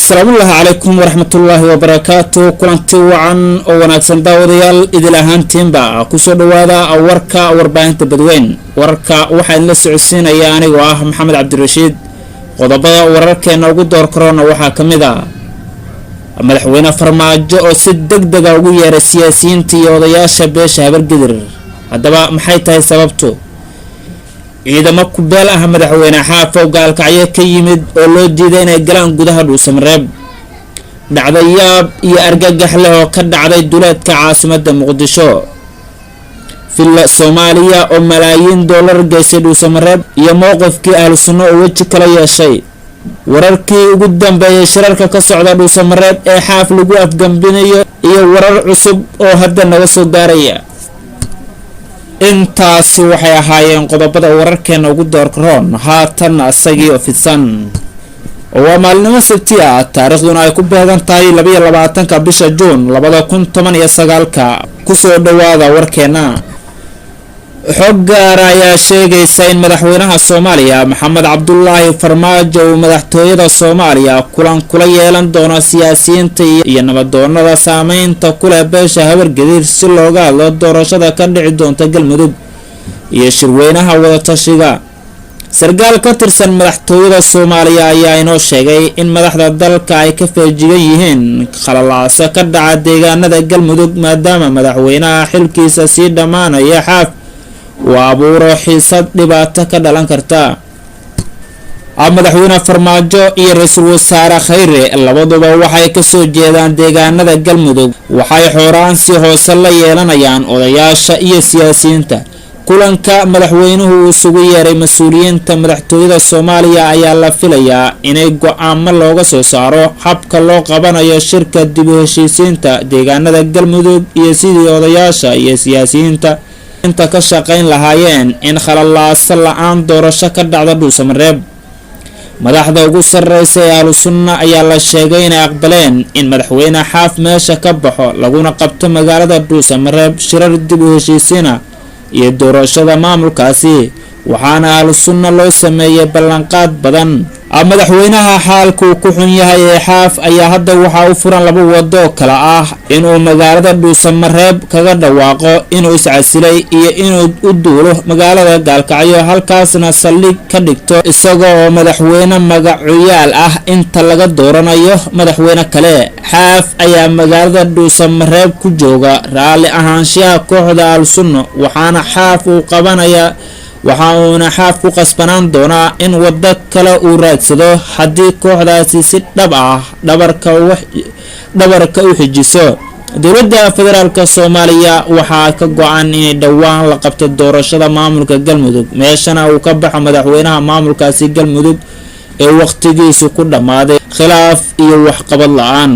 salaamullaahi calaykum waraxmatullaahi wabarakaatu kulanti wacan oo wanaagsan daawadayaal idil ahaantiinba kusoo dhawaada warka warbaahinta badweyn wararka waxaa idinla socodsiinaya anigoo ah maxamed cabdirashiid qodobada wararkeena ugu door korona waxaa ka mid ah madaxweyne farmaajo oo si degdeg ah ugu yeeray siyaasiyiinta iyo odayaasha beesha habargidir haddaba maxay tahay sababtu ciidamo ku beel ah madaxweyne xaafo gaalkacyo ka yimid oo loo diiday inay galaan gudaha dhuusamareeb dhacdayaab iyo argagax leh oo ka dhacday duleedka caasimadda muqdisho filla soomaaliya oo malaayiin dollar geysay dhuusamareeb iyo mowqifkii ahlu sunno oo weji kala yeeshay wararkii ugu dambeeyay shirarka ka socda dhuusamareeb ee xaaf lagu afgambinayo iyo warar cusub oo hadda naga soo gaaraya intaasi waxay ahaayeen qodobada wararkeena ugu doorkaroon haatan asagii oo fidsan oo waa maalinimo sabti ah taariikhduna ay ku beegan tahay 22 bisha Juun 2019 kusoo dhawaada warkeena xog gaar ah ayaa sheegaysa in madaxweynaha Soomaaliya Maxamed Cabdullaahi Farmaajo uu madaxtooyada Soomaaliya kulan kula yeelan doono siyaasiyiinta iyo nabadoonnada saameynta ku leh beesha habargidir si looga hadlo doorashada ka dhici doonta Galmudug iyo shirweynaha wada tashiga sargaal ka tirsan madaxtooyada Soomaaliya ayaa inoo sheegay in madaxda dalka ay ka feejigan yihiin khalalaasa ka dhaca deegaanada Galmudug maadaama madaxweynaha xilkiisa sii dhamaanaya xaaf وابورو حيصد dhibaato ka dhalan karta madaxweyne farmaajo iyo ra'iisul wasaare khayre labaduba waxay ka soo jeedaan deegaanada Galmudug waxay xooraan si hoose la yeelanayaan odayaasha iyo siyaasiyiinta kulanka madaxweynuhu uu sugu yeeray mas'uuliyiinta madaxtooyada Soomaaliya ayaa la filayaa inay go'aamo looga soo saaro habka loo qabanayo shirka dib u heshiisiinta deegaanada Galmudug iyo sidii odayaasha iyo siyaasiyiinta inta ka shaqayn lahaayeen in khalalaasa la'aan doorasho ka dhacda dhuusamareeb madaxda ugu sarreysa ee ahlu sunna ayaa la sheegay inay aqbaleen in madaxweyne xaaf meesha ka baxo laguna qabto magaalada dhuusamareeb shirar dib u heshiisiina iyo doorashada maamulkaasi waxaana ahlu sunna loo sameeyay ballanqaad badan madaxweynaha xaalku ku xun yahay ee xaaf ayaa hadda waxa uu furan laba wado kala ah inuu magaalada dhuusamareeb kaga dhawaaqo inuu iscasilay iyo inuu u duulo magaalada gaalkacyo halkaasna saldhig ka dhigto isagoo madaxweyne magacuyaal ah inta laga dooranayo madaxweyne kale xaaf ayaa magaalada dhuusamareeb ku jooga raali ahaanshaha kooxda al-sunno waxaana xaaf uu qabanaya waxa uuna xaaf ku qasbanaan doonaa in wada kale uu raadsado haddii kooxdaasi si dhab ah dhabarka u xijiso dowladda federaalka Soomaaliya waxaa ka go'an inay dhawaan la qabto doorashada maamulka Galmudug meeshana uu ka baxo madaxweynaha maamulkaasi Galmudug ee waqtigiisu ku dhamaaday khilaaf iyo waxqabad la'aan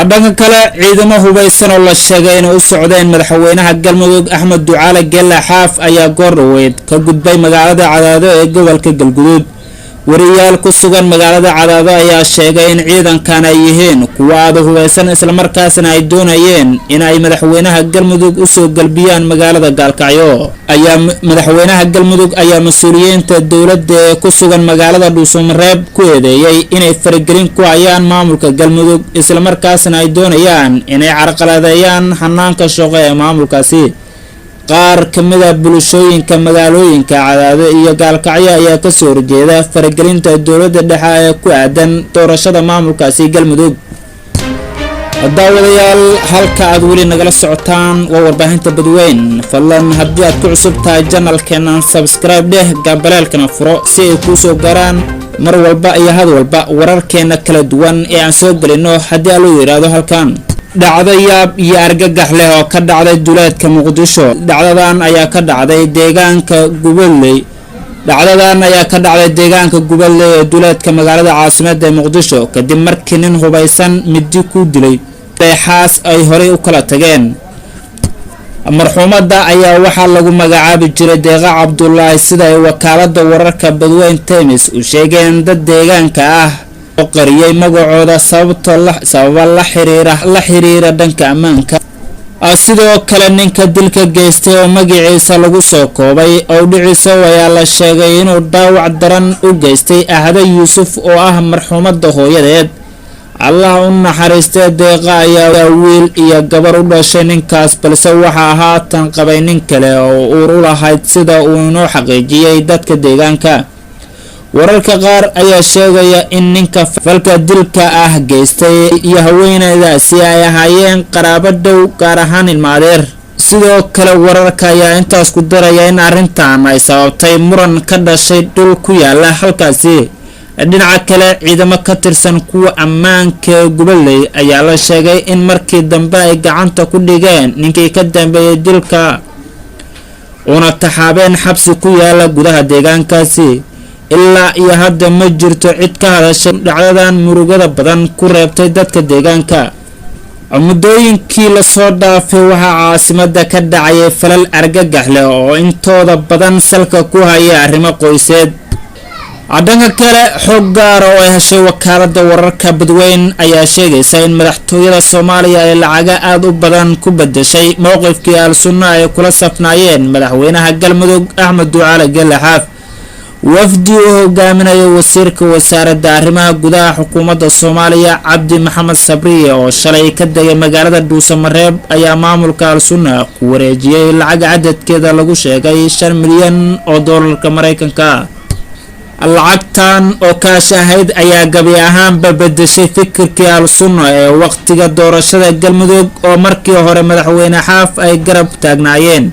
dhanka kale ciidamo hubeysan oo la sheegay inay u socdeen madaxweynaha Galmudug Axmed Ducaale Gelle Xaaf ayaa goor dhaweyd ka gudbay magaalada Cadaado ee gobolka Galguduud wariyaal ku sugan magaalada Cadaado ayaa sheegay in ciidankan ay yihiin kuwa aad u hubeysan isla markaasna ay doonayeen in ay madaxweynaha Galmudug u soo galbiyaan magaalada Gaalkacyo madaxweynaha Galmudug ayaa mas'uuliyiinta dawladda ee ku sugan magaalada Dhuusamareeb ku eedeeyay inay faragelin ku hayaan maamulka Galmudug isla markaasna ay doonayaan inay carqaladeeyaan hanaanka shaqo ee maamulkaasi qaar kamid ah bulshooyinka magaalooyinka Cadaado iyo Gaalkacyo ayaa ka soo horjeeda faragelinta dawladda dhexe ee ku aadan doorashada maamulkaasi Galmudug daawadayaal halka aad weli nagala socotaan waa warbaahinta badweyn fadlan haddii aad ku cusub tahay channelkeena subscribe dheh gambaleelkana furo si ay ku soo gaaraan mar walba iyo had walba wararkeena kala duwan ee aan soo galino haddii aad u yiraahdo halkan dhacdayaab iyo argagax leh oo ka dhacday duleedka Muqdisho dhacdadan ayaa ka dhacday deegaanka Goboley ee duleedka magaalada caasimadda Muqdisho kadib markii nin hubeysan midi ku dilay xaas ay horey u kala tageen marxuumada ayaa waxa lagu magacaabi jiray Deeqa Cabdullaahi sida ay wakaalada wararka badweyn Times u sheegeen dad deegaanka ah oo qariyay magacooda sabab la xiriira dhanka ammaanka sidoo kale ninka dilka geystay oo magaciisa lagu soo koobay Owdhiciso ayaa la sheegay inuu dhaawac daran u geystay Ahada Yuusuf oo ah marxuumada hooyadeed. Allah u naxariistay Deeqa ayaa wiil iyo gabar u dhashay ninkaas, balse waxa haatan qabay nin kale oo uur u lahayd sida uu inoo xaqiijiyay dadka deegaanka. wararka qaar ayaa sheegaya in ninka falka dilka ah geystay iyo haweeneydaasi ay ahaayeen qaraabo dhow, gaar ahaan ilma adeer. sidoo kale wararka ayaa intaas ku daraya in arrintan ay sababtay muran ka dhashay dhul ku yaala halkaasi. dhinaca kale, ciidamo ka tirsan kuwa ammaanka goboley ayaa la sheegay in markii dambe ay gacanta ku dhigeen ninkii ka dambeeyay dilka, una taxaabeen xabsi ku yaala gudaha deegaankaasi. ilaa iyo hadda ma jirto cid ka hadashay dhacdadan murugada badan ku reebtay dadka deegaanka. muddooyinkii lasoo dhaafay waxaa caasimada ka dhacayay falal argagax leh oo intooda badan salka ku haya arrimo qoyseed. dhanka kale, xog gaar oo ay heshay wakaalada wararka Badweyn ayaa sheegaysa in madaxtooyada Soomaaliya ay lacaga aad u badan ku bedeshay mowqifkii Al-Sunna ay kula safnaayeen madaxweynaha Galmudug Axmed Ducaale Gelle Xaaf. wafdi uu hogaaminayo wasiirka wasaaradda arrimaha gudaha xukuumadda Soomaaliya Cabdi Maxamed Sabriye oo shalay ka degay magaalada Dhuusamareeb ayaa maamulka Al-Sunna ku wareejiyay lacag cadadkeeda lagu sheegay 5 milyan oo doolarka Mareykanka. lacagtan oo kaash ahayd ayaa gabi ahaanba bedeshay fikirkii Al-Sunna ee waqtiga doorashada Galmudug oo markii hore madaxweyne Xaaf ay garab taagnaayeen.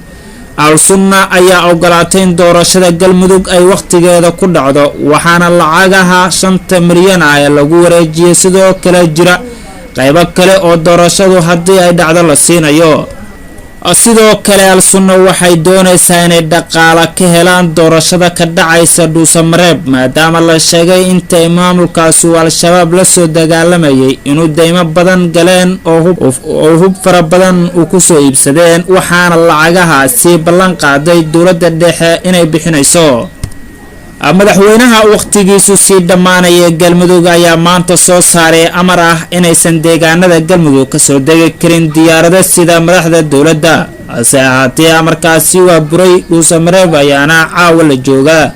Al-Sunna ayaa ogolaatay in doorashada Galmudug ay waqtigeeda ku dhacdo, waxaana lacagaha 5 milyan ah lagu wareejiyay. sidoo kale jira qaybo kale oo doorashadu haddii ay dhacdo la siinayo. sidoo kale Al-Sunna waxay doonaysaa inay dhaqaale ka helaan doorashada ka dhacaysa Dhuusamareeb, maadaama la sheegay intay maamulkaasi Al-Shabaab la soo dagaalamayay inuu deymo badan galeen oo hub fara badan u ku soo iibsadeen, waxaana lacagahaasi ballan qaaday dowladda dhexe inay bixinayso. madaxweynaha waqtigiisu sii dhamaanaya Galmudug ayaa maanta soo saaray amar ah inaysan deegaanada Galmudug ka soo degi karin diyaarado sida madaxda dowladda, hase ahaatee amarkaasi waa buray. Dhuusamareeb ayaana caawa la joogaa.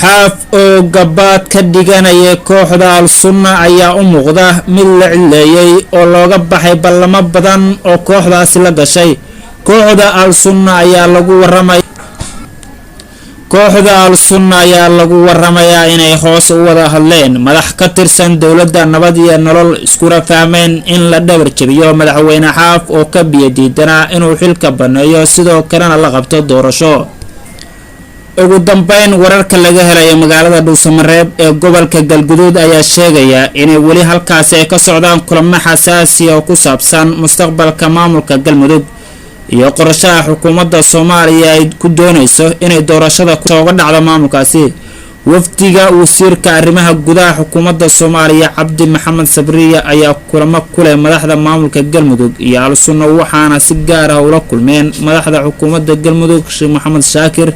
Xaaf oo gabaad ka dhiganaya kooxda Al-Sunna ayaa u muuqda mid la cileeyay oo looga baxay ballamo badan oo kooxdaasi la gashay. kooxda Al-Sunna ayaa lagu waramayaa inay hoos u wada hadleen madax ka tirsan dowladda nabad iyo nolol, iskuna fahmeen in la dhabar jabiyo madaxweyne Xaaf oo ka biyadiidanaa inuu xilka baneeyo, sidoo kalena la qabto doorasho. ugu dambeyn, wararka laga helayo magaalada Dhuusamareeb ee gobolka Galguduud ayaa sheegaya inay weli halkaasi ay ka socdaan kulamo xasaasi ah oo ku saabsan mustaqbalka maamulka Galmudug iyo qorshaha xukuumadda Soomaaliya ay ku doonayso inay doorashada uga dhacdo maamulkaasi. wafdiga wasiirka arrimaha gudaha xukuumadda Soomaaliya Cabdi Maxamed Sabriye ayaa kulamo ku leh madaxda maamulka Galmudug iyo Al-Sunna, waxaana si gaar ah ula kulmeen madaxda xukuumadda Galmudug Sheekh Maxamed Shaakir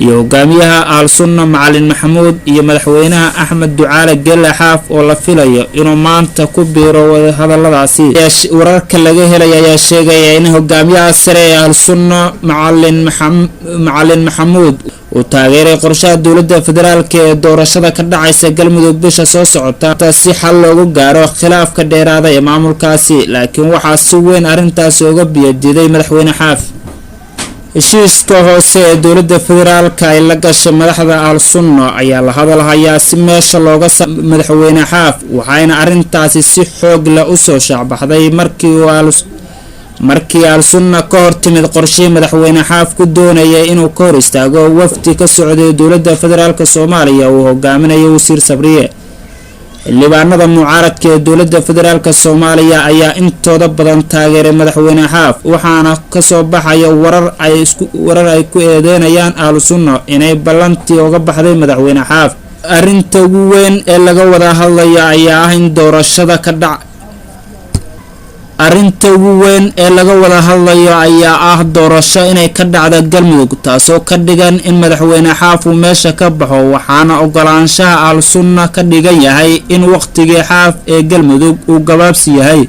iyo hogaamiyaha Al-Sunna Macalin Maxamuud iyo madaxweynaha Axmed Ducaale Gelle Xaaf oo la filayo inuu maanta ku biiro wada hadaladaasi. wararka laga helay ayaa sheegaya in hogaamiyaha sare ee Al-Sunna Macalin Maxamuud uu taageeray qorshaha dowladda federaalka ee doorashada ka dhacaysa Galmudug bisha soo socota si xal loogu gaaro khilaafka dheeraada ee maamulkaasi, laakiin waxaa si weyn arrintaasi uga biyadiiday madaxweyne Xaaf. heshiiska hoose ee dowladda federaalka ay la gashay madaxda Al-Sunna ayaa la hadalhayaa si meesha looga madaxweyne Xaaf, waxayna arrintaasi si xoog leh u soo shacbaxday markii Al-Sunna ka hor timid qorshihii madaxweyne Xaaf ku doonayay inuu ka hor istaago wafdi ka socday dowladda federaalka Soomaaliya uu hogaaminayo wasiir Sabriye. xildhibaanada mucaaradka ee dowladda federaalka Soomaaliya ayaa intooda badan taageeray madaxweyne Xaaf, waxaana ka soo baxaya warar ay ku eedeynayaan Al-Sunna inay ballantii uga baxday madaxweyne Xaaf. arrinta ugu weyn ee laga wada hadlayo ayaa ah in doorashada ka dhac doorasho inay ka dhacdo Galmudug, taasoo ka dhigan in madaxweyne Xaaf uu meesha ka baxo, waxaana ogolaanshaha Al-Sunna ka dhigan yahay in waqtigii Xaaf ee Galmudug uu gabaabsi yahay.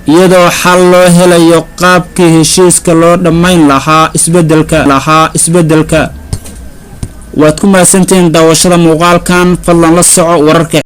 iyadoo xal loo helayo qaabkii heshiiska loo dhammayn lahaa isbedelka waad ku mahadsantihiin daawashada muuqaalkan fadlan la soco wararka